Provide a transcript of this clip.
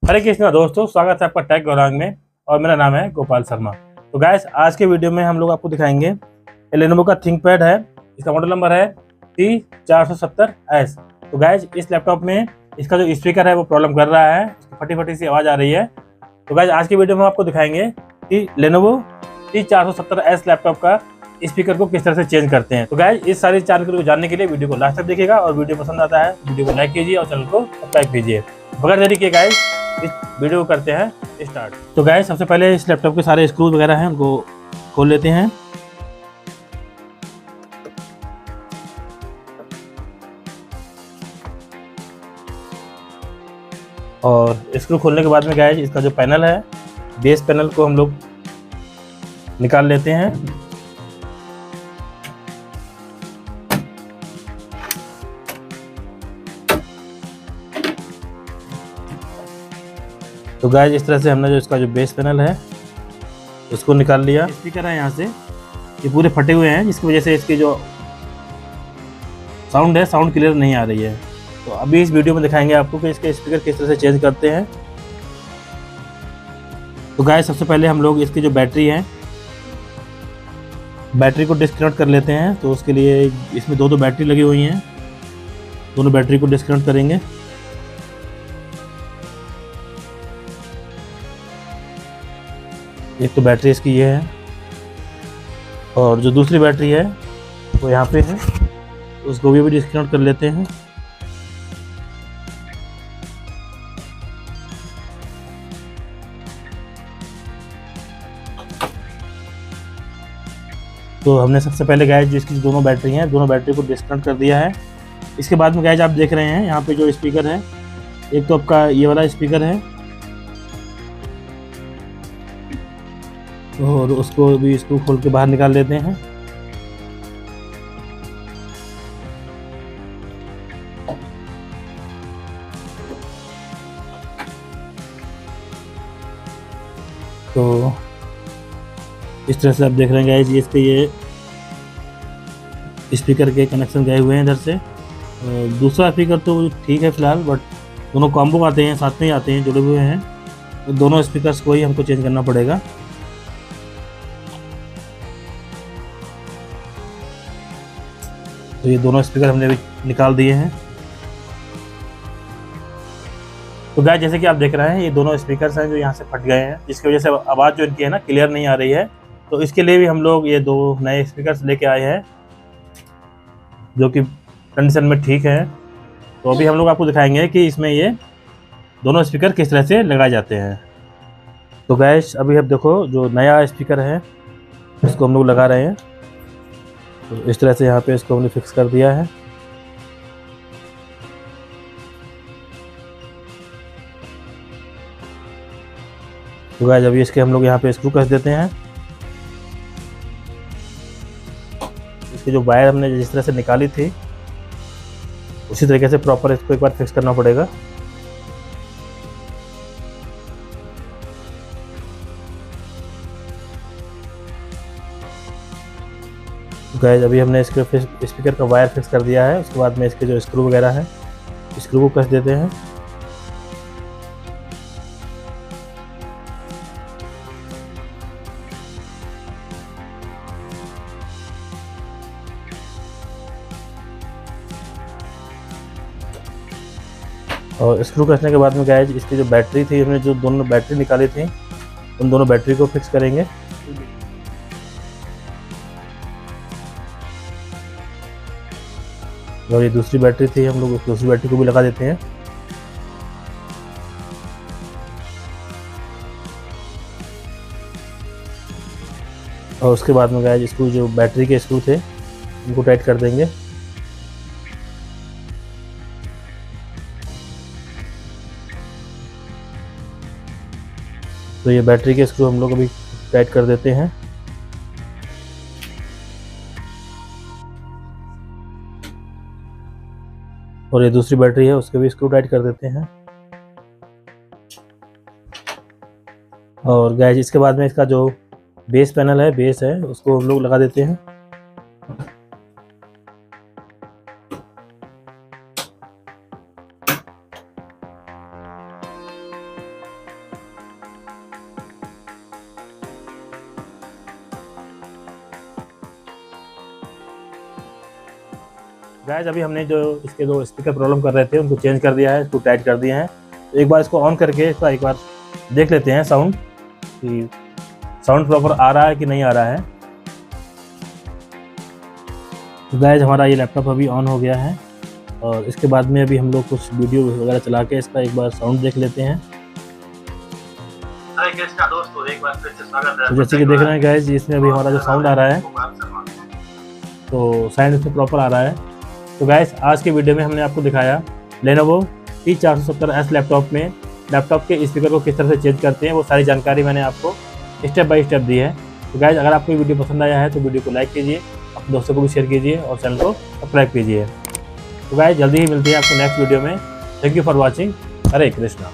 हरे कृष्णा दोस्तों, स्वागत है आपका टेक गौरांग में। और मेरा नाम है गोपाल शर्मा। तो गाइस, आज के वीडियो में हम लोग आपको दिखाएंगे लेनोवो का थिंकपैड है। इसका मॉडल नंबर है T470S। तो गाइस, इस लैपटॉप में इसका जो स्पीकर है वो प्रॉब्लम कर रहा है, फटी फटी सी आवाज़ आ रही है। तो गाइस, आज की वीडियो में आपको दिखाएंगे कि लेनोवो T470S लैपटॉप का स्पीकर को किस तरह से चेंज करते हैं। तो गाइस, इस सारी जानकारी को जानने के लिए वीडियो को लास्ट तक देखिएगा, और वीडियो पसंद आता है वीडियो को लाइक कीजिए और चैनल को सब्सक्राइब कीजिए। बगैर देरी किए गाइस, इस वीडियो को करते हैं स्टार्ट। तो गाइस, सबसे पहले इस लैपटॉप के सारे स्क्रूज वगैरह हैं उनको खोल लेते हैं। और स्क्रू खोलने के बाद में गाइस, इसका जो पैनल है, बेस पैनल को हम लोग निकाल लेते हैं। तो गाइस, इस तरह से हमने जो इसका जो बेस पैनल है उसको निकाल लिया। स्पीकर है यहाँ से, ये पूरे फटे हुए हैं, जिसकी वजह से इसकी जो साउंड है, साउंड क्लियर नहीं आ रही है। तो अभी इस वीडियो में दिखाएंगे आपको कि इसके स्पीकर किस तरह से चेंज करते हैं। तो गाइस, सबसे पहले हम लोग इसकी जो बैटरी है, बैटरी को डिस्कनेक्ट कर लेते हैं। तो उसके लिए इसमें दो बैटरी लगी हुई हैं, दोनों बैटरी को डिस्कनेक्ट करेंगे। एक तो बैटरी इसकी ये है, और जो दूसरी बैटरी है वो यहाँ पे है, उसको भी डिस्कनेक्ट कर लेते हैं। तो हमने सबसे पहले गाइस जिसकी दोनों बैटरी हैं, दोनों बैटरी को डिस्कनेक्ट कर दिया है। इसके बाद में गाइस आप देख रहे हैं यहाँ पे जो स्पीकर है, एक तो आपका ये वाला स्पीकर है, और उसको भी स्क्रू खोल के बाहर निकाल लेते हैं। तो इस तरह से आप देख रहे हैं गाइस, इसके ये स्पीकर के कनेक्शन गए हुए हैं इधर से। दूसरा स्पीकर तो ठीक है फिलहाल, बट दोनों कॉम्बो आते हैं, साथ में ही आते हैं, जुड़े हुए हैं। तो दोनों स्पीकर्स को ही हमको चेंज करना पड़ेगा। तो ये दोनों स्पीकर हमने भी निकाल दिए हैं। तो गाइस, जैसे कि आप देख रहे हैं, ये दोनों स्पीकर्स हैं जो यहाँ से फट गए हैं, जिसकी वजह से आवाज़ जो इनकी है ना, क्लियर नहीं आ रही है। तो इसके लिए भी हम लोग ये दो नए स्पीकर्स लेके आए हैं, जो कि कंडीशन में ठीक है। तो अभी हम लोग आपको दिखाएंगे कि इसमें ये दोनों स्पीकर किस तरह से लगाए जाते हैं। तो गाइस, अभी अब देखो, जो नया स्पीकर है इसको हम लोग लगा रहे हैं। तो इस तरह से यहाँ पे इसको हमने फिक्स कर दिया है। तो गाइस, अभी इसके हम लोग यहाँ पे स्क्रू कस देते हैं। इसकी जो वायर हमने जिस तरह से निकाली थी, उसी तरीके से प्रॉपर इसको एक बार फिक्स करना पड़ेगा। तो गाइस, अभी हमने इसके स्पीकर का वायर फिक्स कर दिया है। उसके बाद में इसके जो स्क्रू वगैरह है, स्क्रू को कस देते हैं। और स्क्रू कसने के बाद में गाइस, इसकी जो बैटरी थी, हमने जो दोनों बैटरी निकाली थी, उन दोनों बैटरी को फिक्स करेंगे। और ये दूसरी बैटरी थी, हम लोग उस दूसरी बैटरी को भी लगा देते हैं। और उसके बाद में गाइस, स्क्रू जो बैटरी के स्क्रू थे उनको टाइट कर देंगे। तो ये बैटरी के स्क्रू हम लोग अभी टाइट कर देते हैं। और ये दूसरी बैटरी है, उसके भी स्क्रू टाइट कर देते हैं। और गाइस, इसके बाद में इसका जो बेस पैनल है, बेस है, उसको हम लोग लगा देते हैं। गाइस अभी हमने जो इसके दो स्पीकर प्रॉब्लम कर रहे थे उनको चेंज कर दिया है, टू टाइट कर दिए हैं। तो एक बार इसको ऑन करके इसका एक बार देख लेते हैं साउंड, कि साउंड प्रॉपर आ रहा है कि नहीं आ रहा है। तो गाइस हमारा ये लैपटॉप अभी ऑन हो गया है और इसके बाद में अभी हम लोग कुछ वीडियो वगैरह चला के इसका एक बार साउंड देख लेते हैं। दोस्तों एक बार फिर से स्वागत है। तो जैसे कि देख रहे हैं गाइस इसमें अभी हमारा जो साउंड आ रहा है तो साउंड इसमें प्रॉपर आ रहा है। तो गाइस आज के वीडियो में हमने आपको दिखाया Lenovo T470S लैपटॉप में लैपटॉप के स्पीकर को किस तरह से चेंज करते हैं, वो सारी जानकारी मैंने आपको स्टेप बाय स्टेप दी है। तो गाइस अगर आपको ये वीडियो पसंद आया है तो वीडियो को लाइक कीजिए, अपने दोस्तों को भी शेयर कीजिए और चैनल को सब्सक्राइब कीजिए। तो गाइस जल्दी ही मिलती है आपको नेक्स्ट वीडियो में। Thank you for watching. Hare Krishna.